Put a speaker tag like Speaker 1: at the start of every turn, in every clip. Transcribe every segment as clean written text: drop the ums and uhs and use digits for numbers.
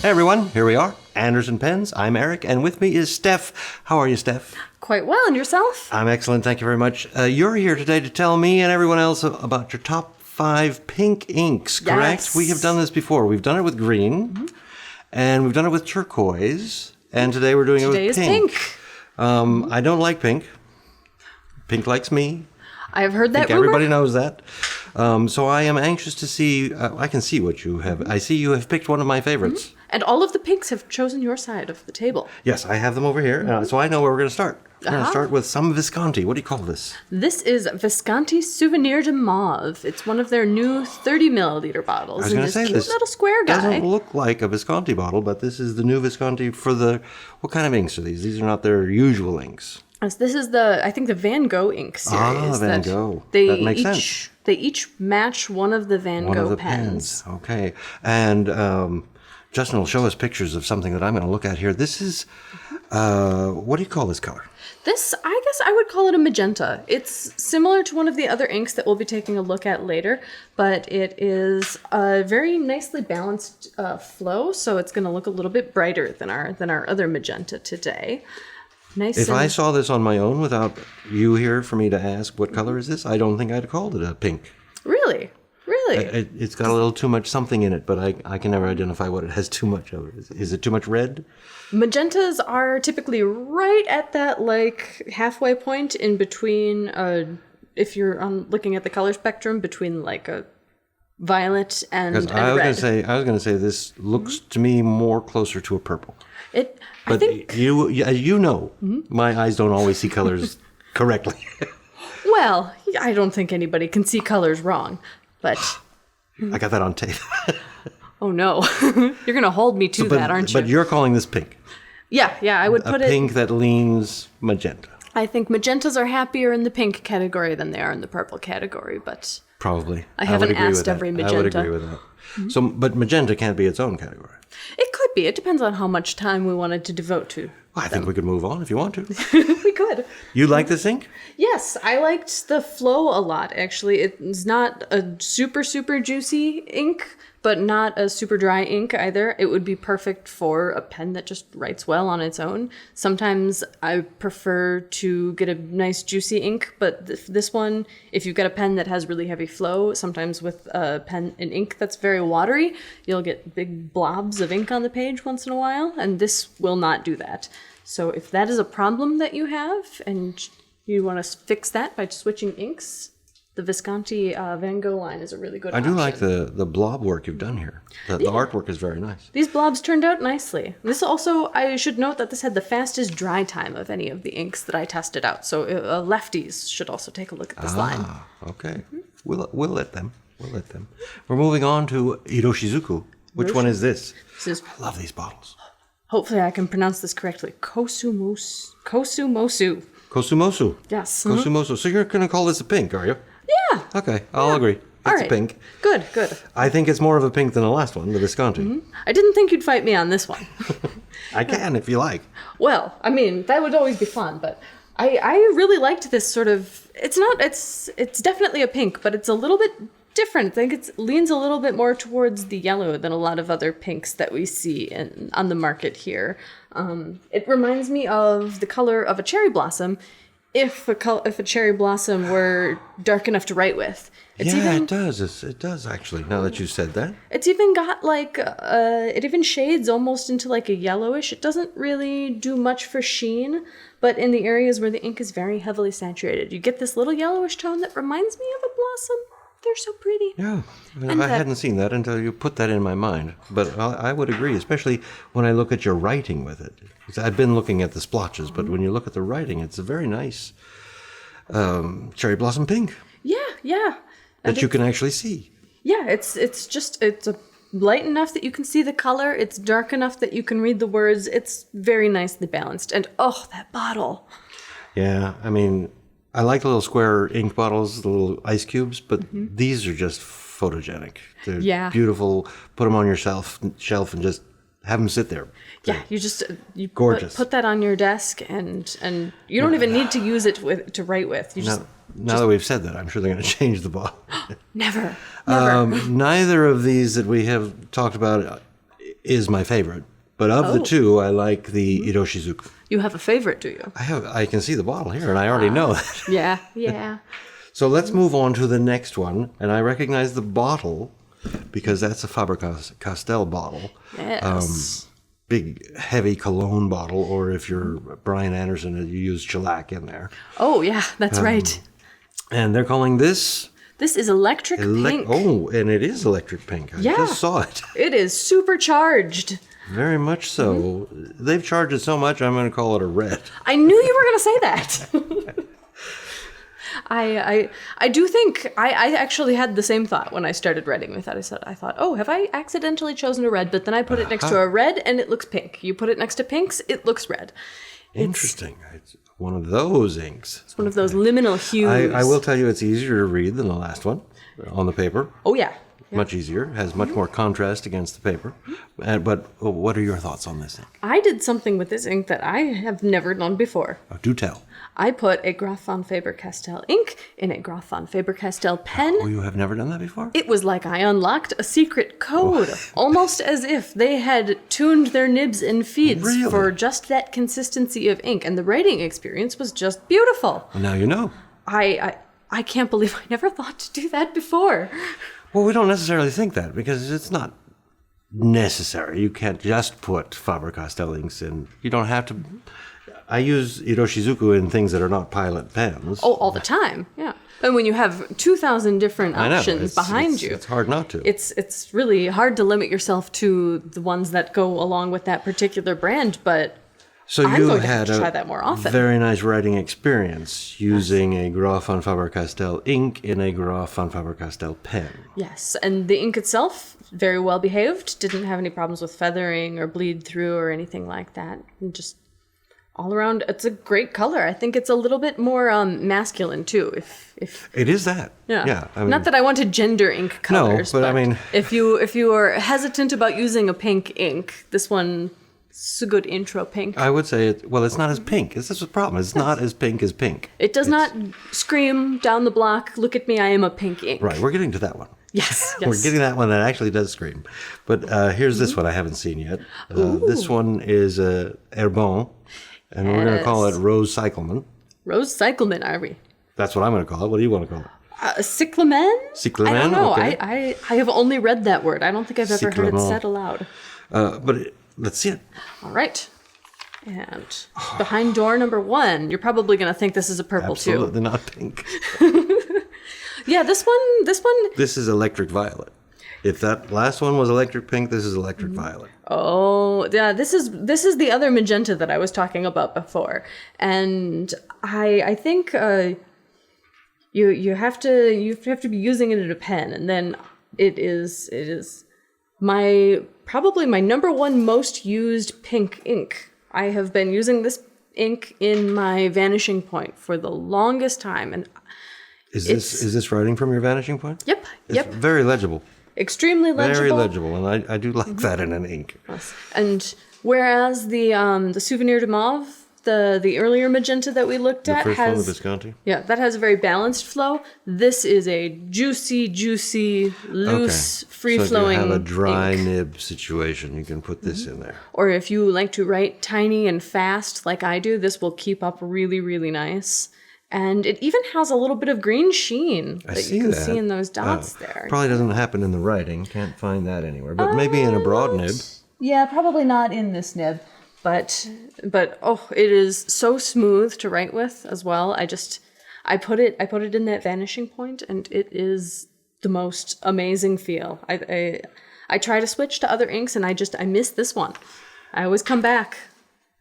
Speaker 1: Hey everyone, here we are, Anderson Pens. I'm Eric, and with me is Steph. How are you, Steph?
Speaker 2: Quite well, and yourself?
Speaker 1: I'm excellent, thank you very much. You're here today to tell me and everyone else about your top 5 pink inks, correct?
Speaker 2: Yes.
Speaker 1: We have done this before. We've done it with green, and we've done it with turquoise, and today we're doing
Speaker 2: Today
Speaker 1: it with
Speaker 2: is
Speaker 1: pink.
Speaker 2: pink.
Speaker 1: I don't like pink. Pink likes me.
Speaker 2: I have heard that rumor.
Speaker 1: Everybody knows that. So I am anxious to see. I can see what you have. I see you have picked one of my favorites.
Speaker 2: And all of the pinks have chosen your side of the table.
Speaker 1: Yes, I have them over here. So I know where we're going to start. We're going to start with some Visconti. What do you call this?
Speaker 2: This is Visconti Souvenir de Mauve. It's one of their new 30 milliliter bottles.
Speaker 1: I was going to say
Speaker 2: cute
Speaker 1: this
Speaker 2: little square guy.
Speaker 1: doesn't look like a Visconti bottle, but this is the new Visconti for the. What kind of inks are these? These are not their usual inks.
Speaker 2: This is I think the Van Gogh ink series.
Speaker 1: Van Gogh.
Speaker 2: They
Speaker 1: That makes sense.
Speaker 2: They each match one of the Van
Speaker 1: One
Speaker 2: Gogh
Speaker 1: of the
Speaker 2: pens.
Speaker 1: Okay. And Justin will show us pictures of something that I'm going to look at here. This is, what do you call this color?
Speaker 2: This, I guess I would call it a magenta. It's similar to one of the other inks that we'll be taking a look at later, but it is a very nicely balanced flow, so it's going to look a little bit brighter than our other magenta today. Nice.
Speaker 1: If I saw this on my own without you here for me to ask what color is this, I don't think I'd have called it a pink.
Speaker 2: Really?
Speaker 1: It's got a little too much something in it, but I can never identify what it has too much of. Is it too much red?
Speaker 2: Magentas are typically right at that like halfway point in between, if you're looking at the color spectrum, between like a violet and red.
Speaker 1: I was going to say this looks to me more closer to a purple.
Speaker 2: I think
Speaker 1: you know, my eyes don't always see colors correctly.
Speaker 2: Well, I don't think anybody can see colors wrong, but
Speaker 1: I got that on tape.
Speaker 2: oh no, you're gonna hold me to that, aren't you?
Speaker 1: But you're calling this pink.
Speaker 2: Yeah, I would put
Speaker 1: a pink that leans magenta.
Speaker 2: I think magentas are happier in the pink category than they are in the purple category, but
Speaker 1: probably.
Speaker 2: I haven't asked every magenta.
Speaker 1: I would agree with that. So, but magenta can't be its own category.
Speaker 2: It could be. It depends on how much time we wanted to devote to.
Speaker 1: Well, I think we could move on if you want to.
Speaker 2: We could.
Speaker 1: You like this ink?
Speaker 2: Yes, I liked the flow a lot, actually. It's not a super, super juicy ink, but not a super dry ink either. It would be perfect for a pen that just writes well on its own. Sometimes I prefer to get a nice juicy ink, but this one, if you've got a pen that has really heavy flow, sometimes with an ink that's very watery, you'll get big blobs of ink on the page once in a while, and this will not do that. So if that is a problem that you have, and you want to fix that by switching inks, the Visconti Van Gogh line is a really good option.
Speaker 1: I do like the blob work you've done here. The artwork is very nice.
Speaker 2: These blobs turned out nicely. This also, I should note that this had the fastest dry time of any of the inks that I tested out. So lefties should also take a look at this line.
Speaker 1: Okay. We'll let them. We're moving on to Iroshizuku. Which one is this? I love these bottles.
Speaker 2: Hopefully I can pronounce this correctly. Kusumosu.
Speaker 1: Kusumosu.
Speaker 2: Yes.
Speaker 1: Kusumosu. So you're going to call this a pink, are you?
Speaker 2: Yeah.
Speaker 1: Okay, I'll agree. It's a pink.
Speaker 2: Good.
Speaker 1: I think it's more of a pink than the last one, the Visconti.
Speaker 2: I didn't think you'd fight me on this one.
Speaker 1: I can if you like.
Speaker 2: Well, I mean, that would always be fun, but I really liked this sort of, it's definitely a pink, but it's a little bit different. I think it leans a little bit more towards the yellow than a lot of other pinks that we see on the market here. It reminds me of the color of a cherry blossom, if a cherry blossom were dark enough to write with.
Speaker 1: It does. It does, actually, now that you said that.
Speaker 2: It's even got like, it even shades almost into like a yellowish. It doesn't really do much for sheen, but in the areas where the ink is very heavily saturated, you get this little yellowish tone that reminds me of a blossom. They're so pretty.
Speaker 1: Yeah, I hadn't seen that until you put that in my mind. But I would agree, especially when I look at your writing with it. I've been looking at the splotches, but when you look at the writing, it's a very nice cherry blossom pink.
Speaker 2: Yeah.
Speaker 1: That you can actually see.
Speaker 2: Yeah, it's light enough that you can see the color. It's dark enough that you can read the words. It's very nicely balanced. And oh, that bottle.
Speaker 1: Yeah, I mean, I like the little square ink bottles, the little ice cubes, but these are just photogenic. They're beautiful. Put them on your shelf and just have them sit there.
Speaker 2: Yeah, you
Speaker 1: gorgeous.
Speaker 2: Put that on your desk, and you don't even need to use it to write with.
Speaker 1: Now that we've said that, I'm sure they're going to change the bottle.
Speaker 2: Never.
Speaker 1: Neither of these that we have talked about is my favorite. But of the two, I like the Iroshizuku.
Speaker 2: You have a favorite, do you?
Speaker 1: I can see the bottle here, and I already know that.
Speaker 2: Yeah.
Speaker 1: So let's move on to the next one. And I recognize the bottle because that's a Faber-Castell bottle.
Speaker 2: Yes.
Speaker 1: Big, heavy cologne bottle, or if you're Brian Anderson, you use shellac in there.
Speaker 2: Oh, yeah, that's right.
Speaker 1: And they're calling this...
Speaker 2: This is electric pink.
Speaker 1: Oh, and it is electric pink. I just saw it.
Speaker 2: It is supercharged.
Speaker 1: Very much so. They've charged it so much, I'm going to call it a red.
Speaker 2: I knew you were going to say that. I do think I actually had the same thought when I started writing with that. I thought, oh, have I accidentally chosen a red? But then I put it next to a red and it looks pink. You put it next to pinks, it looks red.
Speaker 1: Interesting. It's one of those inks.
Speaker 2: It's one of those liminal hues.
Speaker 1: I will tell you it's easier to read than the last one on the paper.
Speaker 2: Oh, yeah.
Speaker 1: Much easier. Has much more contrast against the paper. But what are your thoughts on this ink?
Speaker 2: I did something with this ink that I have never done before.
Speaker 1: Oh, do tell.
Speaker 2: I put a Graf von Faber-Castell ink in a Graf von Faber-Castell pen.
Speaker 1: Oh, you have never done that before?
Speaker 2: It was like I unlocked a secret code, almost as if they had tuned their nibs and feeds for just that consistency of ink. And the writing experience was just beautiful.
Speaker 1: Well, now you know.
Speaker 2: I can't believe I never thought to do that before.
Speaker 1: Well, we don't necessarily think that because it's not necessary. You can't just put Faber-Castell inks in. You don't have to... I use Iroshizuku in things that are not Pilot pens.
Speaker 2: Oh, all the time, yeah. And when you have 2,000 different options behind you,
Speaker 1: it's hard not to.
Speaker 2: It's really hard to limit yourself to the ones that go along with that particular brand. But
Speaker 1: so
Speaker 2: I'm
Speaker 1: you
Speaker 2: going to
Speaker 1: had
Speaker 2: have to try that more often.
Speaker 1: Very nice writing experience using a Graf von Faber-Castell ink in a Graf von Faber-Castell pen.
Speaker 2: Yes, and the ink itself very well behaved. Didn't have any problems with feathering or bleed through or anything like that. And just all around, it's a great color. I think it's a little bit more masculine too. If
Speaker 1: it is that, yeah. I mean,
Speaker 2: not that I want to gender ink colors,
Speaker 1: no, but I mean,
Speaker 2: if you are hesitant about using a pink ink, this one is a good intro pink.
Speaker 1: I would say it. Well, it's not as pink. This is the problem. It's not as pink as pink.
Speaker 2: It does not scream down the block. Look at me, I am a pink ink.
Speaker 1: Right, we're getting to that one.
Speaker 2: Yes.
Speaker 1: We're getting that one that actually does scream. But here's this one I haven't seen yet. This one is Herbon. And we're going to call it Rose Cyclamen.
Speaker 2: Rose Cyclamen, are we?
Speaker 1: That's what I'm going to call it. What do you want to call it?
Speaker 2: Cyclamen?
Speaker 1: Cyclamen?
Speaker 2: I don't know.
Speaker 1: Okay.
Speaker 2: I have only read that word. I don't think I've ever heard it said aloud.
Speaker 1: But let's see it.
Speaker 2: All right. And behind door number 1, you're probably going to think this is a purple too.
Speaker 1: Absolutely not pink.
Speaker 2: Yeah, this one.
Speaker 1: This is electric violet. If that last one was electric pink, this is electric violet.
Speaker 2: Oh, yeah, this is the other magenta that I was talking about before. And I think you have to be using it in a pen, and then it is probably my number 1 most used pink ink. I have been using this ink in my vanishing point for the longest time, and
Speaker 1: is this writing from your vanishing point?
Speaker 2: Yep.
Speaker 1: It's very legible.
Speaker 2: Extremely legible.
Speaker 1: Very legible, and I do like that in an ink.
Speaker 2: Yes. And whereas the souvenir de mauve, the earlier magenta that we looked at,
Speaker 1: the first
Speaker 2: has
Speaker 1: one, the Visconti.
Speaker 2: Yeah, that has a very balanced flow. This is a juicy, loose, free-flowing.
Speaker 1: So if you have a dry
Speaker 2: ink.
Speaker 1: nib situation, you can put this in there.
Speaker 2: Or if you like to write tiny and fast like I do, this will keep up really, really nice. And it even has a little bit of green sheen that you can see in those dots there.
Speaker 1: Probably doesn't happen in the writing. Can't find that anywhere. But maybe in a broad nib.
Speaker 2: Yeah, probably not in this nib. But oh, it is so smooth to write with as well. I put it in that vanishing point, and it is the most amazing feel. I try to switch to other inks, and I miss this one. I always come back.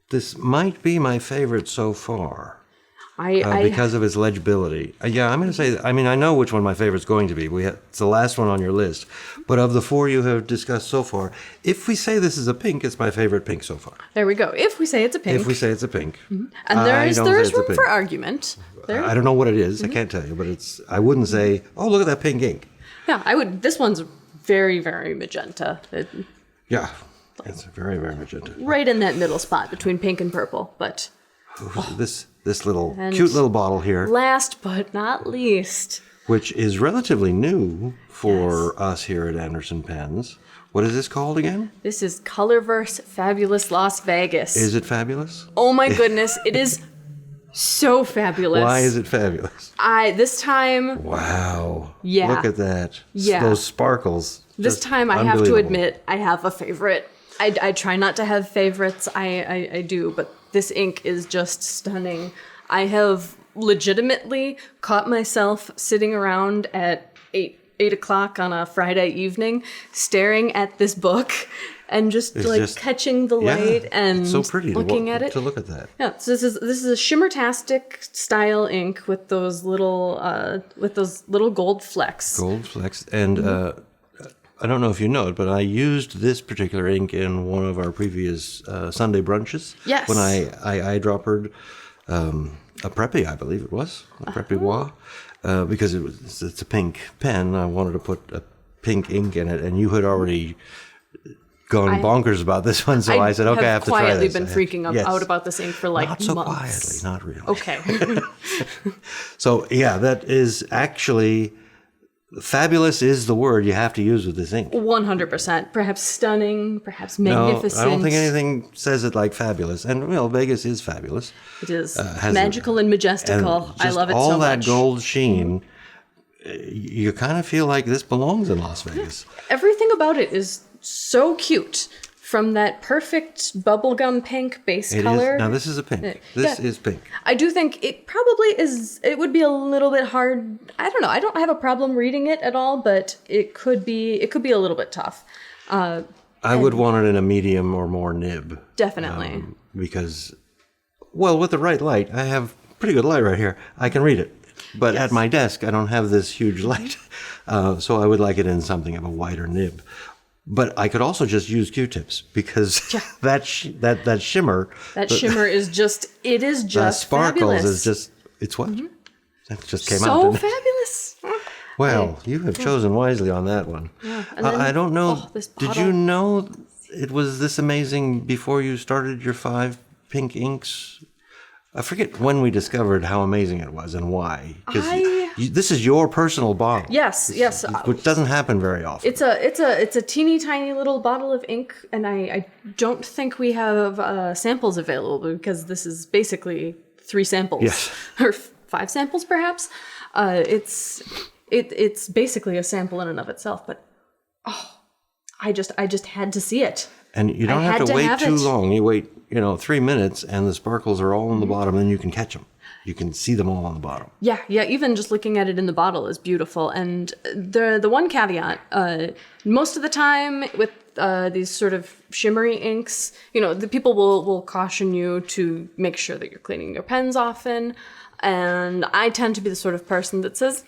Speaker 1: This might be my favorite so far. Because of its legibility. Yeah, I'm going to say, I mean, I know which one my favorite's going to be. It's the last one on your list. But of the 4 you have discussed so far, if we say this is a pink, it's my favorite pink so far.
Speaker 2: There we go. If we say it's a pink.
Speaker 1: If we say it's a pink.
Speaker 2: Mm-hmm. And there is room for argument.
Speaker 1: I don't know what it is. I can't tell you. But I wouldn't say, oh, look at that pink ink.
Speaker 2: Yeah, I would. This one's very, very magenta.
Speaker 1: Yeah, it's very, very magenta.
Speaker 2: Right in that middle spot between pink and purple. But
Speaker 1: this little cute little bottle here.
Speaker 2: Last but not least,
Speaker 1: which is relatively new for us here at Anderson Pens. What is this called again?
Speaker 2: This is Colorverse Fabulous Las Vegas.
Speaker 1: Is it fabulous?
Speaker 2: Oh my goodness, it is so fabulous.
Speaker 1: Why is it fabulous?
Speaker 2: This time,
Speaker 1: Wow.
Speaker 2: Yeah.
Speaker 1: Look at that.
Speaker 2: Yeah.
Speaker 1: Those sparkles.
Speaker 2: this
Speaker 1: Just
Speaker 2: time I have to
Speaker 1: unbelievable.
Speaker 2: admit I have a favorite. I try not to have favorites. I do, but this ink is just stunning. I have legitimately caught myself sitting around at 8 o'clock on a Friday evening, staring at this book and just catching the light and
Speaker 1: it's so pretty
Speaker 2: looking at it.
Speaker 1: to look at that.
Speaker 2: Yeah, so this is a Shimmertastic style ink with those little gold flecks.
Speaker 1: Gold flecks. And I don't know if you know it, but I used this particular ink in one of our previous Sunday brunches.
Speaker 2: Yes.
Speaker 1: When I eyedroppered a Preppy, I believe it was, a Preppy Wa, because it's a pink pen. I wanted to put a pink ink in it, and you had already gone bonkers about this one, so I said, okay, I have to try this.
Speaker 2: I've quietly been freaking out about this ink for like
Speaker 1: Not so
Speaker 2: months.
Speaker 1: quietly, not really.
Speaker 2: Okay.
Speaker 1: So, yeah, that is actually... Fabulous is the word you have to use with this ink.
Speaker 2: 100%. Perhaps stunning, perhaps magnificent.
Speaker 1: No, I don't think anything says it like fabulous. And, Vegas is fabulous.
Speaker 2: It is magical and majestical. I love it so much.
Speaker 1: All that gold sheen, you kind of feel like this belongs in Las Vegas.
Speaker 2: Everything about it is so cute. From that perfect bubblegum pink base color.
Speaker 1: Now, this is a pink. This is pink.
Speaker 2: I do think it probably is, it would be a little bit hard. I don't know. I don't have a problem reading it at all, but it could be a little bit tough.
Speaker 1: I would want it in a medium or more nib.
Speaker 2: Definitely.
Speaker 1: Because, with the right light, I have pretty good light right here. I can read it. But at my desk, I don't have this huge light. So I would like it in something of a wider nib. But I could also just use Q-tips because that shimmer...
Speaker 2: That shimmer is just, it is just
Speaker 1: sparkles
Speaker 2: fabulous.
Speaker 1: is just, it's what? That just came out.
Speaker 2: So fabulous.
Speaker 1: Well, you have chosen wisely on that one.
Speaker 2: Yeah, and then,
Speaker 1: I don't know,
Speaker 2: this
Speaker 1: did
Speaker 2: bottle.
Speaker 1: you know it was this amazing before you started your 5 pink inks? I forget when we discovered how amazing it was and why. Because this is your personal bottle.
Speaker 2: Yes.
Speaker 1: Which doesn't happen very often.
Speaker 2: It's a teeny tiny little bottle of ink, and I don't think we have samples available because this is basically 3 samples.
Speaker 1: Yes.
Speaker 2: Or 5 samples, perhaps. It's basically a sample in and of itself, but I just had to see it.
Speaker 1: And you don't have to wait too long. You wait, 3 minutes, and the sparkles are all on the bottom, and you can catch them. You can see them all on the bottom. Yeah.
Speaker 2: Even just looking at it in the bottle is beautiful. And the one caveat, most of the time with these sort of shimmery inks, the people will caution you to make sure that you're cleaning your pens often. And I tend to be the sort of person that says,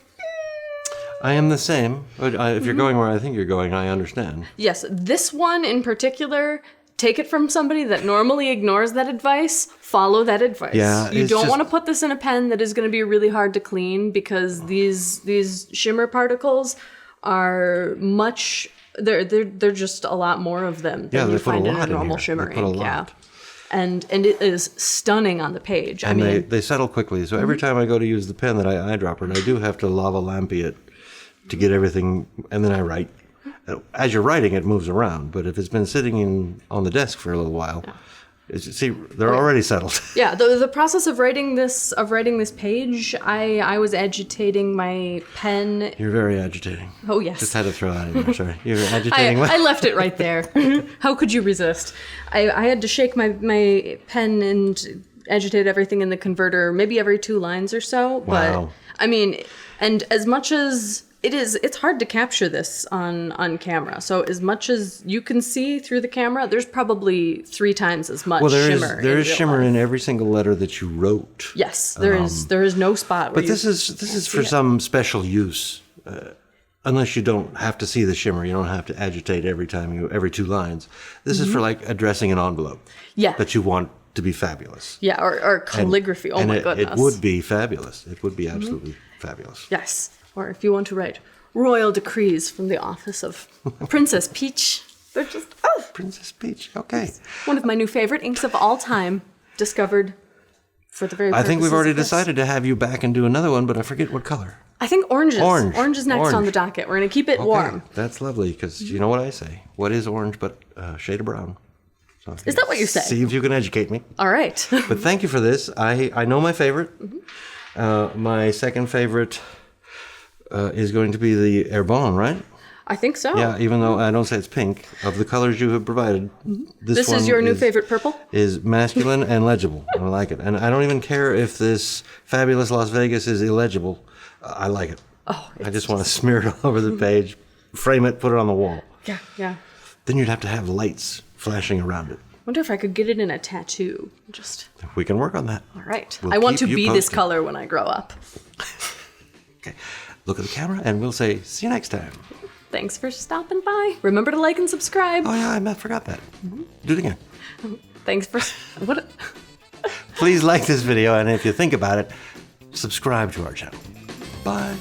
Speaker 1: I am the same. But if you're going where I think you're going, I understand.
Speaker 2: yes, this one in particular, take it from somebody that normally ignores that advice, follow that advice.
Speaker 1: Yeah,
Speaker 2: you don't want to put this in a pen that is going to be really hard to clean because these shimmer particles are much, they're just a lot more of them than you find in a normal shimmer ink. Yeah. And it is stunning on the page.
Speaker 1: And they settle quickly. So every time I go to use the pen that I eyedropper, I do have to lava lampy it to get everything, and then I write. As you're writing, it moves around. But if it's been sitting on the desk for a little while, they're already settled.
Speaker 2: Yeah, the process of writing this page, I was agitating my pen.
Speaker 1: You're very agitating.
Speaker 2: Oh yes.
Speaker 1: Just had to throw that in there. Sorry, you're agitating.
Speaker 2: I left it right there. How could you resist? I had to shake my pen and agitate everything in the converter maybe every 2 lines or so.
Speaker 1: Wow.
Speaker 2: But and as much as it's hard to capture this on camera. So as much as you can see through the camera, there's probably 3 times as much shimmer.
Speaker 1: There is shimmer in every single letter that you wrote.
Speaker 2: Yes, there is no spot where
Speaker 1: But this is for some special use. Unless you don't have to see the shimmer, you don't have to agitate every 2 lines. This is for like addressing an envelope.
Speaker 2: Yeah.
Speaker 1: That you want to be fabulous.
Speaker 2: Yeah, or calligraphy. My goodness.
Speaker 1: It would be fabulous. It would be absolutely fabulous.
Speaker 2: Yes. Or if you want to write royal decrees from the office of Princess Peach. They're just,
Speaker 1: Princess Peach, okay.
Speaker 2: One of my new favorite inks of all time, discovered for the very
Speaker 1: I think we've
Speaker 2: purposes
Speaker 1: already
Speaker 2: of this.
Speaker 1: decided to have you back and do another one, but I forget what color.
Speaker 2: I think oranges.
Speaker 1: Orange.
Speaker 2: Is next on
Speaker 1: Orange.
Speaker 2: the docket. We're going to keep it warm.
Speaker 1: That's lovely, because you know what I say. What is orange but a shade of brown? So,
Speaker 2: Is that what you say?
Speaker 1: See if you can educate me.
Speaker 2: All right.
Speaker 1: But thank you for this. I know my favorite. My second favorite is going to be the Herbon, right?
Speaker 2: I think so.
Speaker 1: Yeah, even though I don't say it's pink, of the colors you have provided,
Speaker 2: This is your new favorite purple?
Speaker 1: Is masculine and legible. I like it. And I don't even care if this fabulous Las Vegas is illegible. I like it.
Speaker 2: Oh,
Speaker 1: I just want to smear it all over the page, frame it, put it on the wall.
Speaker 2: Yeah, yeah.
Speaker 1: Then you'd have to have lights flashing around it.
Speaker 2: Wonder if I could get it in a tattoo. Just
Speaker 1: We can work on that.
Speaker 2: all right.
Speaker 1: We'll
Speaker 2: I want to
Speaker 1: keep you
Speaker 2: be this
Speaker 1: posted.
Speaker 2: color when I grow up.
Speaker 1: Okay. Look at the camera and we'll say, see you next time.
Speaker 2: Thanks for stopping by. Remember to like and subscribe.
Speaker 1: Oh, yeah, I forgot that. Do it again.
Speaker 2: Thanks for what?
Speaker 1: Please like this video, and if you think about it, subscribe to our channel. Bye.